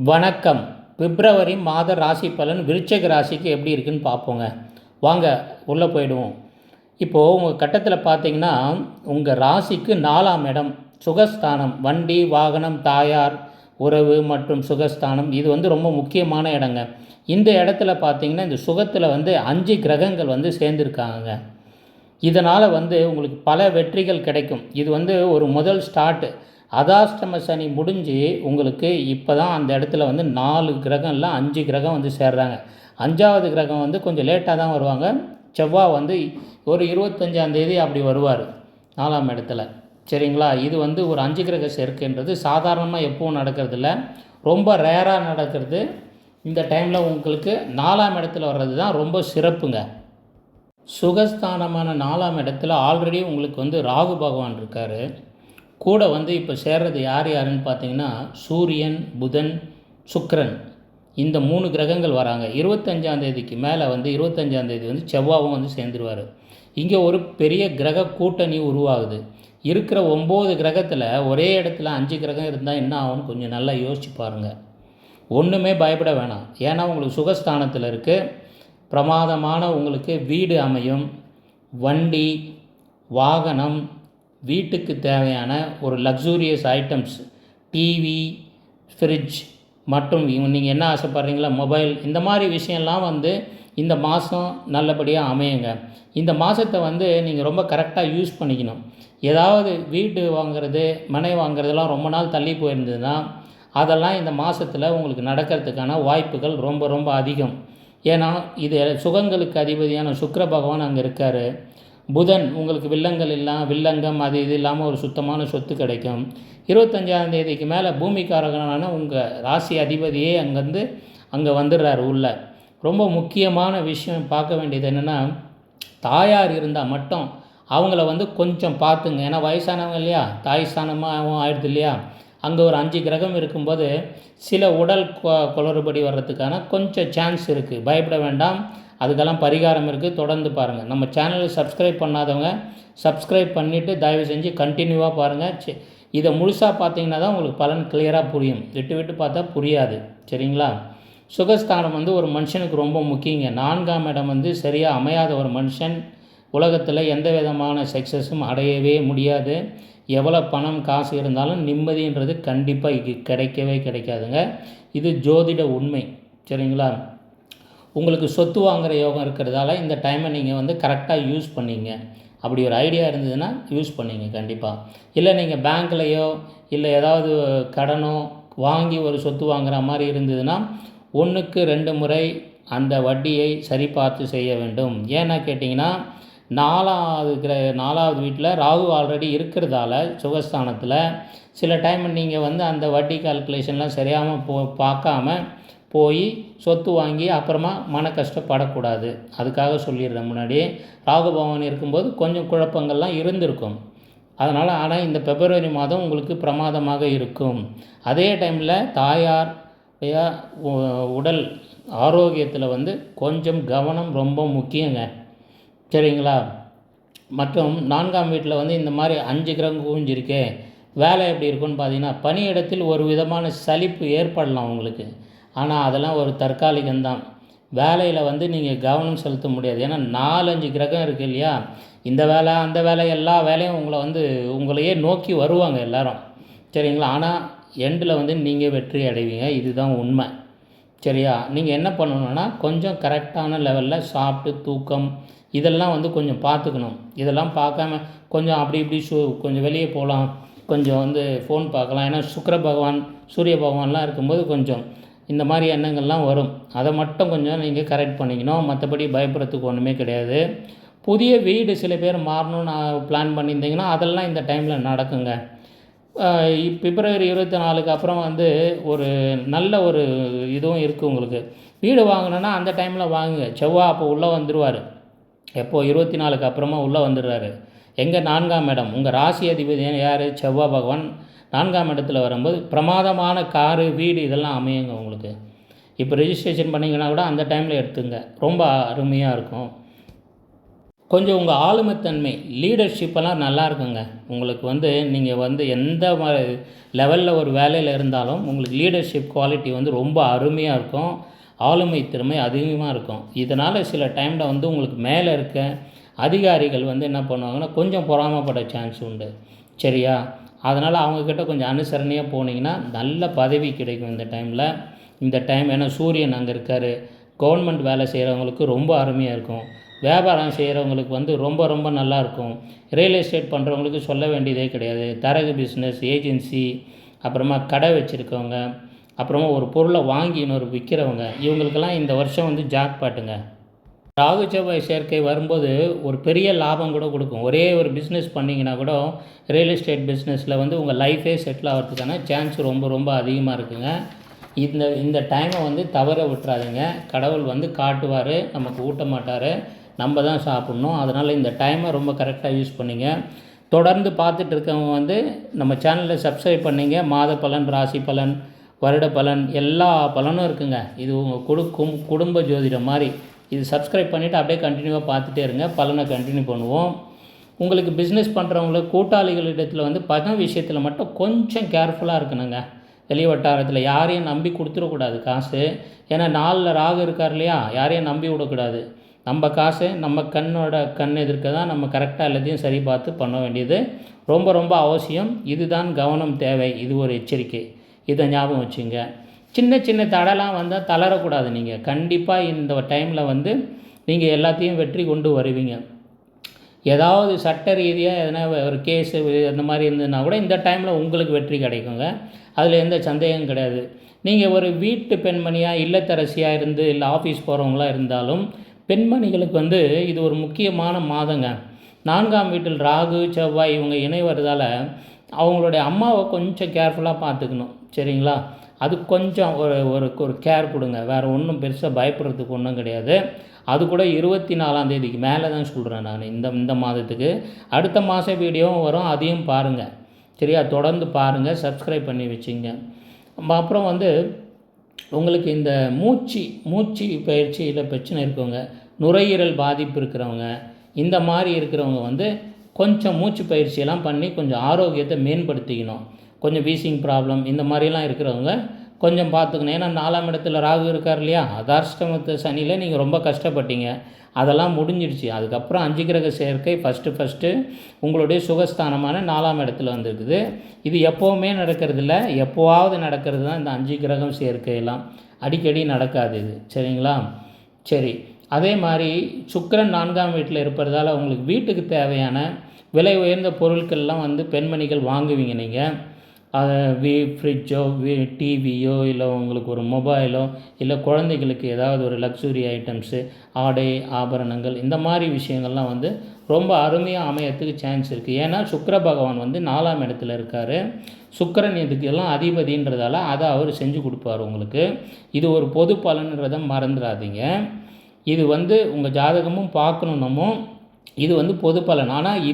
வணக்கம். பிப்ரவரி மாத ராசி பலன் விருச்சிக ராசிக்கு எப்படி இருக்குன்னு பார்ப்போங்க. வாங்க உள்ளே போயிடுவோம். இப்போது உங்கள் கட்டத்தில் பார்த்தீங்கன்னா உங்கள் ராசிக்கு 4ஆம் இடம் சுகஸ்தானம், வண்டி வாகனம் தாயார் உறவு மற்றும் சுகஸ்தானம். இது ரொம்ப முக்கியமான இடங்க. இந்த இடத்துல பார்த்தீங்கன்னா இந்த சுகத்தில் 5 கிரகங்கள் சேர்ந்துருக்காங்க. இதனால் உங்களுக்கு பல வெற்றிகள் கிடைக்கும். இது ஒரு முதல் ஸ்டார்ட்டு. அதாஷ்டம சனி முடிஞ்சு உங்களுக்கு இப்போ தான் அந்த இடத்துல 4 கிரகம் இல்லை 5 கிரகம் சேர்றாங்க. 5ஆவது கிரகம் கொஞ்சம் லேட்டாக தான் வருவாங்க. செவ்வாய் ஒரு 25ஆம் தேதி அப்படி வருவார் 4ஆம் இடத்துல. சரிங்களா? இது ஒரு 5 கிரக சேர்க்கைன்றது சாதாரணமாக எப்பவும் நடக்கிறதில்ல, ரொம்ப ரேராக நடக்கிறது. இந்த டைமில் உங்களுக்கு 4ஆம் இடத்துல வர்றது தான் ரொம்ப சிறப்புங்க. சுகஸ்தானமான 4ஆம் இடத்துல ஆல்ரெடி உங்களுக்கு ராகு பகவான் இருக்கார். கூட இப்போ சேர்றது யாருன்னு பார்த்தீங்கன்னா சூரியன், புதன், சுக்கிரன், இந்த 3 கிரகங்கள் வராங்க. 25ஆம் தேதிக்கு மேலே 25ஆம் தேதி செவ்வாயும் சேர்ந்துருவார். இங்கே ஒரு பெரிய கிரக கூட்டணி உருவாகுது. இருக்கிற 9 கிரகத்தில் ஒரே இடத்துல 5 கிரகம் இருந்தால் என்ன ஆகும்னு கொஞ்சம் நல்லா யோசிச்சு பாருங்கள். ஒன்றுமே பயப்பட வேணாம். ஏன்னா உங்களுக்கு சுகஸ்தானத்தில் இருக்குது. பிரமாதமான உங்களுக்கு வீடு அமையும், வண்டி வாகனம், வீட்டுக்கு தேவையான ஒரு லக்ஸூரியஸ் ஐட்டம்ஸ், டிவி, ஃப்ரிட்ஜ் மற்றும் நீங்கள் என்ன ஆசைப்பட்றீங்களா மொபைல், இந்த மாதிரி விஷயம்லாம் இந்த மாதம் நல்லபடியாக அமையுங்க. இந்த மாதத்தை நீங்கள் ரொம்ப கரெக்டாக யூஸ் பண்ணிக்கணும். ஏதாவது வீடு வாங்கிறது, மனை வாங்கிறதுலாம் ரொம்ப நாள் தள்ளி போயிருந்ததுன்னா அதெல்லாம் இந்த மாதத்தில் உங்களுக்கு நடக்கிறதுக்கான வாய்ப்புகள் ரொம்ப ரொம்ப அதிகம். ஏன்னா இது சுகங்களுக்கு அதிபதியான சுக்கிர பகவான் அங்கே இருக்கார். புதன் உங்களுக்கு வில்லங்கம் அது இது இல்லாமல் ஒரு சுத்தமான சொத்து கிடைக்கும். 25ஆம் தேதிக்கு மேலே பூமிக்காரகனான உங்கள் ராசி அதிபதியே அங்கே வந்துடுறாரு உள்ள. ரொம்ப முக்கியமான விஷயம் பார்க்க வேண்டியது என்னென்னா, தாயார் இருந்தால் மட்டும் அவங்கள கொஞ்சம் பார்த்துங்க. ஏன்னா வயசானவங்க இல்லையா, தாய் ஸ்தானமாக ஆயிடுது இல்லையா. அங்கே ஒரு 5 கிரகம் இருக்கும்போது சில உடல் குளறுபடி வர்றதுக்கான கொஞ்சம் சான்ஸ் இருக்குது. பயப்பட வேண்டாம், அதுக்கெல்லாம் பரிகாரம் இருக்குது. தொடர்ந்து பாருங்கள். நம்ம சேனலை சப்ஸ்கிரைப் பண்ணாதவங்க சப்ஸ்கிரைப் பண்ணிவிட்டு தயவு செஞ்சு கண்டினியூவாக பாருங்கள். இதை முழுசாக பார்த்தீங்கன்னா தான் உங்களுக்கு பலன் கிளியராக புரியும். விட்டு விட்டு பார்த்தா புரியாது. சரிங்களா? சுகஸ்தானம் ஒரு மனுஷனுக்கு ரொம்ப முக்கியங்க. 4ஆம் இடம் சரியாக அமையாத ஒரு மனுஷன் உலகத்தில் எந்த விதமான சக்ஸஸும் அடையவே முடியாது. எவ்வளோ பணம் காசு இருந்தாலும் நிம்மதின்றது கண்டிப்பாக கிடைக்கவே கிடைக்காதுங்க. இது ஜோதிட உண்மை. சரிங்களா? உங்களுக்கு சொத்து வாங்குகிற யோகம் இருக்கிறதால இந்த டைமை நீங்கள் கரெக்டாக யூஸ் பண்ணிங்க. அப்படி ஒரு ஐடியா இருந்ததுன்னா யூஸ் பண்ணிங்க கண்டிப்பாக. இல்லை நீங்கள் பேங்க்லேயோ இல்லை ஏதாவது கடனோ வாங்கி ஒரு சொத்து வாங்குகிற மாதிரி இருந்ததுன்னா 1க்கு 2 முறை அந்த வட்டியை சரி பார்த்து செய்ய வேண்டும். ஏன்னா கேட்டிங்கன்னா 4ஆவது வீட்டில் ராகு ஆல்ரெடி இருக்கிறதால சுகஸ்தானத்தில் சில டைம் நீங்கள் அந்த வட்டி கால்குலேஷன்லாம் சரியாமல் பார்க்காம போய் சொத்து வாங்கி அப்புறமா மன கஷ்டப்படக்கூடாது. அதுக்காக சொல்லிடுறேன் முன்னாடியே. ராகு பகவான் இருக்கும்போது கொஞ்சம் குழப்பங்கள்லாம் இருந்திருக்கும். ஆனால் இந்த பிப்ரவரி மாதம் உங்களுக்கு பிரமாதமாக இருக்கும். அதே டைமில் தாயார் உடல் ஆரோக்கியத்தில் கொஞ்சம் கவனம் ரொம்ப முக்கியங்க. சரிங்களா? மற்றும் 4ஆம் வீட்டில் இந்த மாதிரி 5 கிரகம் குவிஞ்சிருக்கே, வேலை எப்படி இருக்குன்னு பார்த்தீங்கன்னா பணியிடத்தில் ஒரு விதமான சலிப்பு ஏற்படலாம் உங்களுக்கு. ஆனால் அதெல்லாம் ஒரு தற்காலிகம்தான். வேலையில் நீங்கள் கவனம் செலுத்த முடியாது. ஏன்னா 4-5 கிரகம் இருக்குது இல்லையா. இந்த வேலை அந்த வேலை எல்லா வேலையும் உங்களையே நோக்கி வருவாங்க எல்லாரும். சரிங்களா? ஆனால் எண்டில் நீங்கள் வெற்றி அடைவீங்க. இதுதான் உண்மை. சரியா? நீங்கள் என்ன பண்ணணுன்னா கொஞ்சம் கரெக்டான லெவலில் சாப்பிட்டு தூக்கம் இதெல்லாம் கொஞ்சம் பார்த்துக்கணும். இதெல்லாம் பார்க்காம கொஞ்சம் அப்படி இப்படி கொஞ்சம் வெளியே போகலாம், கொஞ்சம் ஃபோன் பார்க்கலாம். ஏன்னா சுக்கிர பகவான் சூரிய பகவான்லாம் இருக்கும்போது கொஞ்சம் இந்த மாதிரி எண்ணங்கள்லாம் வரும். அதை மட்டும் கொஞ்சம் நீங்கள் கரெக்ட் பண்ணிக்கணும். மற்றபடி பயப்படுறதுக்கு ஒன்றுமே கிடையாது. புதிய வீடு சில பேர் மாறணும்னு பிளான் பண்ணியிருந்தீங்கன்னா அதெல்லாம் இந்த டைமில் நடக்குங்க. பிப்ரவரி 24க்கு அப்புறம் ஒரு நல்ல ஒரு இதுவும் இருக்குது உங்களுக்கு. வீடு வாங்கணுன்னா அந்த டைமில் வாங்குங்க. செவ்வாய் அப்போ உள்ளே வந்துடுவார். எப்போது 24க்கு அப்புறமா உள்ளே வந்துடுறாரு. எங்கள் 4ஆம் இடம் உங்கள் ராசி அதிபதி யார்? செவ்வாய் பகவான் 4ஆம் இடத்துல வரும்போது பிரமாதமான காரு வீடு இதெல்லாம் அமையுங்க உங்களுக்கு. இப்போ ரெஜிஸ்ட்ரேஷன் பண்ணிங்கன்னா கூட அந்த டைமில் எடுத்துங்க, ரொம்ப அருமையாக இருக்கும். கொஞ்சம் உங்கள் ஆளுமைத்தன்மை லீடர்ஷிப்பெல்லாம் நல்லா இருக்குங்க. உங்களுக்கு வந்து நீங்கள் வந்து எந்த லெவலில் ஒரு வேலையில் இருந்தாலும் உங்களுக்கு லீடர்ஷிப் குவாலிட்டி வந்து ரொம்ப அருமையாக இருக்கும். ஆளுமை திறமை அதிகமாக இருக்கும். இதனால் சில டைமில் வந்து உங்களுக்கு மேலே இருக்க அதிகாரிகள் வந்து என்ன பண்ணுவாங்கன்னா கொஞ்சம் பொறாமைப்பட சான்ஸ் உண்டு. சரியா? அதனால் அவங்கக்கிட்ட கொஞ்சம் அனுசரணையாக போனீங்கன்னா நல்ல பதவி கிடைக்கும் இந்த டைமில். இந்த டைம் ஏன்னா சூரியன் அங்கே இருக்கார். கவர்மெண்ட் வேலை செய்கிறவங்களுக்கு ரொம்ப அருமையாக இருக்கும். வியாபாரம் செய்கிறவங்களுக்கு வந்து ரொம்ப ரொம்ப நல்லாயிருக்கும். ரியல் எஸ்டேட் பண்ணுறவங்களுக்கு சொல்ல வேண்டியதே கிடையாது. தரகு பிஸ்னஸ், ஏஜென்சி, அப்புறமா கடை வச்சுருக்கவங்க, அப்புறமா ஒரு பொருளை வாங்கி இன்னொரு விற்கிறவங்க, இவங்களுக்கெல்லாம் இந்த வருஷம் வந்து ஜாக்பாட்டுங்க. ராகு செவ்வாய் சேர்க்கை வரும்போது ஒரு பெரிய லாபம் கூட கொடுக்கும். ஒரே ஒரு பிஸ்னஸ் பண்ணிங்கன்னா கூட ரியல் எஸ்டேட் பிஸ்னஸில் வந்து உங்கள் லைஃபே செட்டில் ஆகிறதுக்கான சான்ஸ் ரொம்ப ரொம்ப அதிகமாக இருக்குங்க. இந்த டைமை வந்து தவற விட்டுறாதுங்க. கடவுள் வந்து காட்டுவார், நமக்கு ஊட்ட மாட்டார், நம்ம தான் சாப்பிட்ணும். அதனால் இந்த டைமை ரொம்ப கரெக்டாக யூஸ் பண்ணிங்க. தொடர்ந்து பார்த்துட்டு இருக்கவங்க வந்து நம்ம சேனலில் சப்ஸ்கிரைப் பண்ணிங்க. மாத பலன், ராசி பலன், வருட பலன் எல்லா பலனும் இருக்குங்க. இது உங்கள் குடும்ப ஜோதிடம் மாதிரி. இது சப்ஸ்கிரைப் பண்ணிவிட்டு அப்படியே கண்டினியூவாக பார்த்துட்டே இருங்க. பலனை கண்டினியூ பண்ணுவோம். உங்களுக்கு பிஸ்னஸ் பண்ணுறவங்களுக்கு கூட்டாளிகளிடத்தில் வந்து பண விஷயத்தில் மட்டும் கொஞ்சம் கேர்ஃபுல்லாக இருக்கணுங்க. வெளி வட்டாரத்தில் யாரையும் நம்பி கொடுத்துடக்கூடாது காசு. ஏன்னா 4ல் ராகு இருக்கார் இல்லையா, யாரையும் நம்பி விடக்கூடாது. நம்ம காசு நம்ம கண் எதிர்க்க தான் நம்ம கரெக்டாக எல்லாத்தையும் சரி பார்த்து பண்ண வேண்டியது ரொம்ப ரொம்ப அவசியம். இதுதான் கவனம் தேவை. இது ஒரு எச்சரிக்கை. இதை ஞாபகம் வச்சுங்க. சின்ன சின்ன தடைலாம் வந்தால் தளரக்கூடாது. நீங்கள் கண்டிப்பாக இந்த டைமில் வந்து நீங்கள் எல்லாத்தையும் வெற்றி கொண்டு வருவீங்க. ஏதாவது சட்ட ரீதியாக எதனா ஒரு கேஸு அந்த மாதிரி இருந்ததுன்னா கூட இந்த டைமில் உங்களுக்கு வெற்றி கிடைக்குங்க. அதில் எந்த சந்தேகம் கிடையாது. நீங்கள் ஒரு வீட்டு பெண்மணியாக இல்லத்தரசியாக இருந்து இல்லை ஆஃபீஸ் போகிறவங்களாக இருந்தாலும் பெண்மணிகளுக்கு வந்து இது ஒரு முக்கியமான மாதங்க. 4ஆம் வீட்டில் ராகு செவ்வாய் இவங்க இணைவதால் அவங்களுடைய அம்மாவை கொஞ்சம் கேர்ஃபுல்லாக பார்த்துக்கணும். சரிங்களா? அது கொஞ்சம் ஒரு கேர் கொடுங்க. வேறு ஒன்றும் பெருசாக பயப்படுறதுக்கு ஒன்றும் கிடையாது. அது கூட 24ஆம் தேதிக்கு மேலே தான் சொல்கிறேன் நான். இந்த மாதத்துக்கு அடுத்த மாத வீடியோவும் வரும், அதையும் பாருங்கள். சரியா? தொடர்ந்து பாருங்கள், சப்ஸ்கிரைப் பண்ணி வச்சுங்க. அப்புறம் வந்து உங்களுக்கு இந்த மூச்சு பயிற்சியில் பிரச்சனை இருக்கவங்க, நுரையீரல் பாதிப்பு இருக்கிறவங்க, இந்த மாதிரி இருக்கிறவங்க வந்து கொஞ்சம் மூச்சு பயிற்சியெல்லாம் பண்ணி கொஞ்சம் ஆரோக்கியத்தை மேம்படுத்திக்கணும். கொஞ்சம் வீசிங் ப்ராப்ளம் இந்த மாதிரிலாம் இருக்கிறவங்க கொஞ்சம் பார்த்துக்கணும். ஏன்னா 4ஆம் இடத்துல ராகு இருக்கார் இல்லையா, அதாஷ்டமத்து சனியில் நீங்கள் ரொம்ப கஷ்டப்பட்டீங்க, அதெல்லாம் முடிஞ்சிடுச்சு. அதுக்கப்புறம் 5 கிரக சேர்க்கை ஃபஸ்ட்டு உங்களுடைய சுகஸ்தானமான 4ஆம் இடத்துல வந்திருக்குது. இது எப்போவுமே நடக்கிறதில்ல, எப்போவாவது நடக்கிறது தான் இந்த 5 கிரகம் சேர்க்கையெல்லாம். அடிக்கடி நடக்காது இது. சரிங்களா? சரி. அதே மாதிரி சுக்கிரன் 4ஆம் வீட்டில் இருப்பதால் உங்களுக்கு வீட்டுக்கு தேவையான விலை உயர்ந்த பொருட்கள்லாம் வந்து பெண்மணிகள் வாங்குவீங்க. நீங்கள் ஃப்ரிட்ஜோ டிவியோ இல்லை உங்களுக்கு ஒரு மொபைலோ இல்லை குழந்தைகளுக்கு ஏதாவது ஒரு லக்ஸுரி ஐட்டம்ஸு, ஆடை ஆபரணங்கள், இந்த மாதிரி விஷயங்கள்லாம் வந்து ரொம்ப அருமையாக அமையறதுக்கு சான்ஸ் இருக்குது. ஏன்னா சுக்கிர பகவான் வந்து 4ஆம் இடத்துல இருக்கார். சுக்கிரன் இதுக்கெல்லாம் அதிபதின்றதால அதை அவர் செஞ்சு கொடுப்பார் உங்களுக்கு. இது ஒரு பொது பலன்றதை மறந்துடாதீங்க. இது வந்து உங்கள் ஜாதகமும் பார்க்கணுன்னமோ இது வந்து பொது பலன். ஆனால்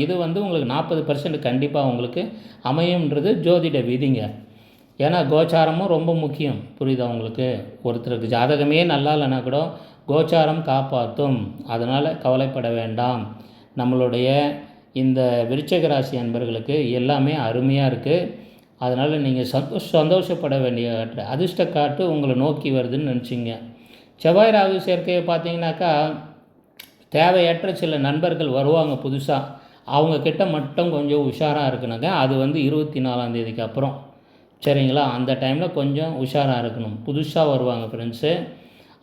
இது வந்து உங்களுக்கு 40% கண்டிப்பாக உங்களுக்கு அமையும்ன்றது ஜோதிட விதிங்க. ஏன்னா கோச்சாரமும் ரொம்ப முக்கியம். புரியுதா உங்களுக்கு? ஒருத்தருக்கு ஜாதகமே நல்லா இல்லைனா கூட கோச்சாரம் காப்பாற்றும். அதனால் கவலைப்பட வேண்டாம். நம்மளுடைய இந்த விருச்சிக ராசி அன்பர்களுக்கு எல்லாமே அருமையாக இருக்குது. அதனால் நீங்கள் சந்தோஷப்பட வேண்டிய அதிர்ஷ்ட காட்டு உங்களை நோக்கி வருதுன்னு நினச்சிங்க. செவ்வாய் ராகு சேர்க்கையை பார்த்தீங்கன்னாக்கா தேவையற்ற சில நண்பர்கள் வருவாங்க புதுசாக. அவங்கக்கிட்ட மட்டும் கொஞ்சம் உஷாராக இருக்கணுங்க. அது வந்து 24ஆம் தேதிக்கு அப்புறம். சரிங்களா? அந்த டைமில் கொஞ்சம் உஷாராக இருக்கணும். புதுசாக வருவாங்க ஃப்ரெண்ட்ஸு,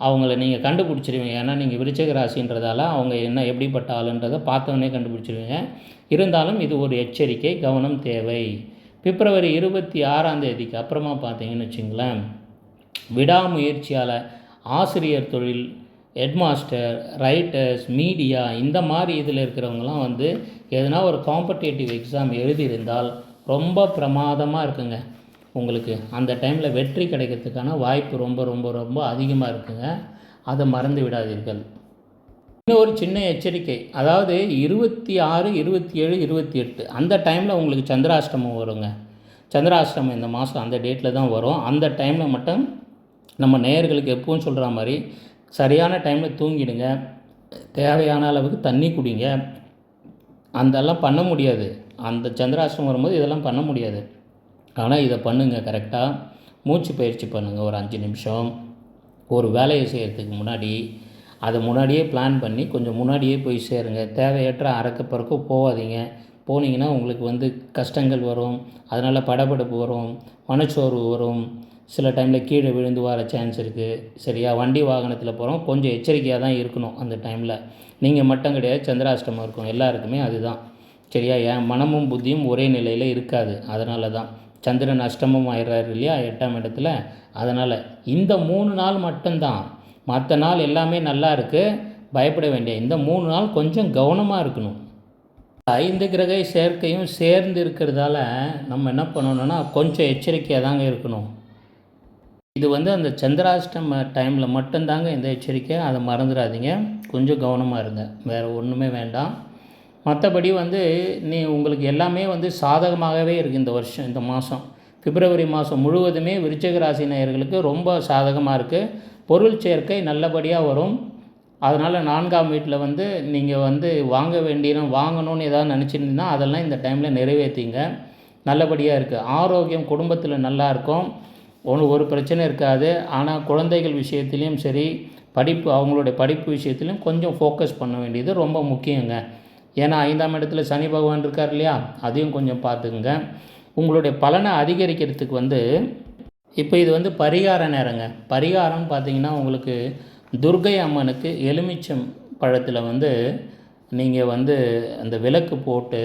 அவங்கள நீங்கள் கண்டுபிடிச்சிருவீங்க. ஏன்னா நீங்கள் விருச்சிக ராசின்றதால அவங்க என்ன எப்படிப்பட்ட ஆளுன்றதை பார்த்தவொடனே கண்டுபிடிச்சிருவீங்க. இருந்தாலும் இது ஒரு எச்சரிக்கை, கவனம் தேவை. பிப்ரவரி 26ஆம் தேதிக்கு அப்புறமா பார்த்தீங்கன்னு வச்சுங்களேன், விடாமுயற்சியால் ஆசிரியர் தொழில், ஹெட்மாஸ்டர், ரைட்டர்ஸ், மீடியா இந்த மாதிரி இதில் இருக்கிறவங்களாம் வந்து எதனா ஒரு காம்படேட்டிவ் எக்ஸாம் எழுதியிருந்தால் ரொம்ப பிரமாதமாக இருக்குங்க. உங்களுக்கு அந்த டைமில் வெற்றி கிடைக்கிறதுக்கான வாய்ப்பு ரொம்ப ரொம்ப ரொம்ப அதிகமாக இருக்குங்க. அதை மறந்து விடாதீர்கள். இன்னொரு சின்ன எச்சரிக்கை, அதாவது 26, 27, 28 அந்த டைமில் உங்களுக்கு சந்திராஷ்டமம் வருங்க. சந்திராஷ்டமம் இந்த மாதம் அந்த டேட்டில் தான் வரும். அந்த டைமில் மட்டும் நம்ம நேயர்களுக்கு எப்பவும் சொல்கிற மாதிரி சரியான டைமில் தூங்கிடுங்க. தேவையான அளவுக்கு தண்ணி குடிங்க. அதெல்லாம் பண்ண முடியாது. அந்த சந்திராஷ்டமம் வரும்போது இதெல்லாம் பண்ண முடியாது. ஆனால் இதை பண்ணுங்கள் கரெக்டாக. மூச்சு பயிற்சி பண்ணுங்கள் ஒரு 5 நிமிஷம். ஒரு வேலையை செய்கிறதுக்கு முன்னாடி அதை முன்னாடியே பிளான் பண்ணி கொஞ்சம் முன்னாடியே போய் சேருங்க. தேவையற்ற அறக்க பறக்க போகாதீங்க. போனீங்கன்னா உங்களுக்கு வந்து கஷ்டங்கள் வரும். அதனால் படபடப்பு வரும், மனச்சோர்வு வரும், சில டைமில் கீழே விழுந்து வர சான்ஸ் இருக்குது. சரியா? வண்டி வாகனத்தில் போகிறோம், கொஞ்சம் எச்சரிக்கையாக தான் இருக்கணும் அந்த டைமில். நீங்கள் மட்டும் கிடையாது, சந்திராஷ்டமம் இருக்கும் எல்லாருக்குமே அதுதான். சரியா? என் மனமும் புத்தியும் ஒரே நிலையில் இருக்காது. அதனால தான் சந்திரன் அஷ்டமம் ஆயிடுறாரு இல்லையா 8ஆம் இடத்துல. அதனால் இந்த 3 நாள் மட்டும்தான். மற்ற நாள் எல்லாமே நல்லா இருக்குது, பயப்பட வேண்டிய. இந்த 3 நாள் கொஞ்சம் கவனமாக இருக்கணும். 5 கிரக சேர்க்கையும் சேர்ந்து இருக்கிறதால நம்ம என்ன பண்ணணும்னா கொஞ்சம் எச்சரிக்கையாக தாங்க இருக்கணும். இது வந்து அந்த சந்திராஷ்டம டைமில் மட்டும்தாங்க இந்த எச்சரிக்கை, அதை மறந்துடாதீங்க. கொஞ்சம் கவனமாக இருங்க, வேறு ஒன்றுமே வேண்டாம். மற்றபடி வந்து உங்களுக்கு எல்லாமே வந்து சாதகமாகவே இருக்குது இந்த வருஷம். இந்த மாதம் பிப்ரவரி மாதம் முழுவதுமே விருச்சிக ராசி நேயர்களுக்கு ரொம்ப சாதகமாக இருக்குது. பொருள் சேர்க்கை நல்லபடியாக வரும். அதனால் 4ஆம் வீட்டில் வந்து நீங்கள் வந்து வாங்கணும்னு ஏதாவது நினச்சிருந்தீங்கன்னா அதெல்லாம் இந்த டைமில் நிறைவேற்றிங்க. நல்லபடியாக இருக்குது. ஆரோக்கியம் குடும்பத்தில் நல்லாயிருக்கும், ஒரு பிரச்சனை இருக்காது. ஆனால் குழந்தைகள் விஷயத்துலேயும் சரி, அவங்களுடைய படிப்பு விஷயத்துலையும் கொஞ்சம் ஃபோக்கஸ் பண்ண வேண்டியது ரொம்ப முக்கியங்க. ஏன்னா 5ஆம் இடத்துல சனி பகவான் இருக்கார் இல்லையா, அதையும் கொஞ்சம் பார்த்துக்குங்க. உங்களுடைய பலனை அதிகரிக்கிறதுக்கு வந்து இப்போ இது வந்து பரிகார நேரங்க. பரிகாரம்னு பார்த்தீங்கன்னா உங்களுக்கு துர்க்கை அம்மனுக்கு எலுமிச்சம் பழத்தில் வந்து நீங்கள் வந்து அந்த விளக்கு போட்டு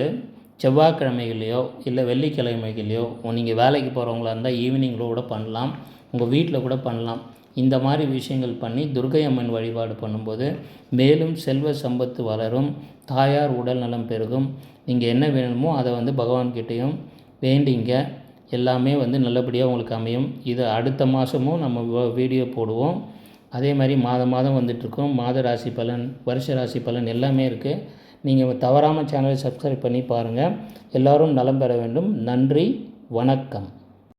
செவ்வாய்க்கிழமைகளையோ இல்லை வெள்ளிக்கிழமைகளையோ நீங்கள் வேலைக்கு போகிறவங்களா இருந்தால் ஈவினிங்கில் கூட பண்ணலாம், உங்கள் வீட்டில் கூட பண்ணலாம். இந்த மாதிரி விஷயங்கள் பண்ணி துர்க்கை அம்மன் வழிபாடு பண்ணும்போது மேலும் செல்வ சம்பத்து வளரும், தாயார் உடல் நலம் பெருகும். நீங்கள் என்ன வேணுமோ அதை வந்து பகவான்கிட்டையும் வேண்டிங்க. எல்லாமே வந்து நல்லபடியாக உங்களுக்கு அமையும். இது அடுத்த மாதமும் நம்ம வீடியோ போடுவோம். அதே மாதிரி மாதம் வந்துட்டுருக்கோம். மாத ராசி பலன், வருஷ ராசி பலன் எல்லாமே இருக்குது. நீங்கள் தவறாமல் சேனலை சப்ஸ்கிரைப் பண்ணி பாருங்கள். எல்லோரும் நலம் பெற வேண்டும். நன்றி, வணக்கம்.